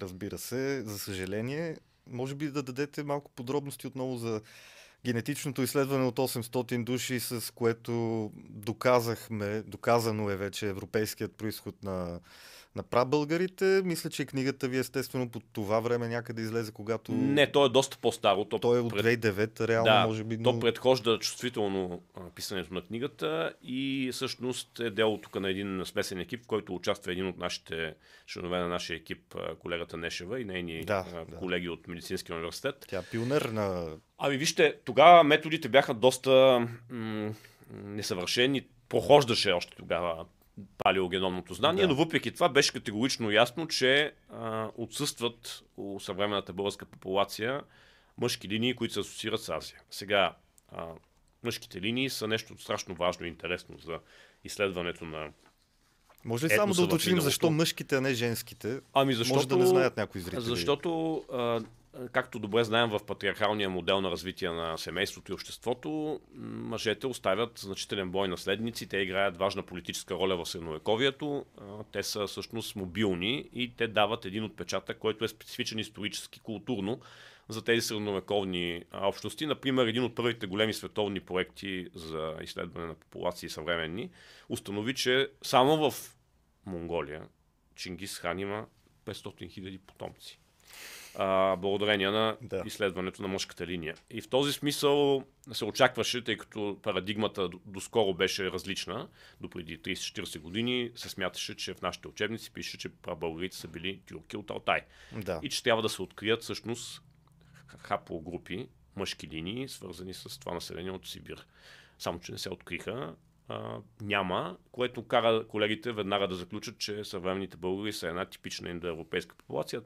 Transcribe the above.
Разбира се, за съжаление. Може би да дадете малко подробности отново за генетичното изследване от 800 души, с което доказано е вече европейският происход на прабългарите. Мисля, че книгата ви естествено по това време някъде излезе, когато Не, то е доста по-старо. той е от 2009, реално Да, може би, то но... предхожда чувствително писането на книгата и всъщност е дело тук на един смесен екип, в който участва един от нашите членове на нашия екип, колегата Нешева и нейни колеги от Медицинския университет. Тя е пионер на... Ами вижте, тогава методите бяха доста несъвършени. Прохождаше още тогава палеогеномното знание, но въпреки това беше категорично ясно, че отсъстват у съвременната българска популация мъжки линии, които се асоциират с Азия. Сега, мъжките линии са нещо страшно важно и интересно за изследването на... Може ли само да уточним защо мъжките, а не женските? Ами защото... Може да не знаят някои зрители. Защото, както добре знаем в патриархалния модел на развитие на семейството и обществото, мъжете оставят значителен брой наследници, те играят важна политическа роля в средновековието, те са всъщност мобилни и те дават един отпечатък, който е специфичен исторически, културно за тези средновековни общности. Например, един от първите големи световни проекти за изследване на популации съвременни установи, че само в Монголия Чингис Хан има 500 000 потомци. Благодарение на изследването на мъжката линия. И в този смисъл се очакваше, тъй като парадигмата доскоро беше различна, до преди 30-40 години се смяташе, че в нашите учебници пише, че прабългарите са били тюрки от Алтай. И че трябва да се открият всъщност хаплогрупи, мъжки линии, свързани с това население от Сибир. Само че не се откриха. Няма, което кара колегите веднага да заключат, че съвременните българи са една типична индоевропейска популация.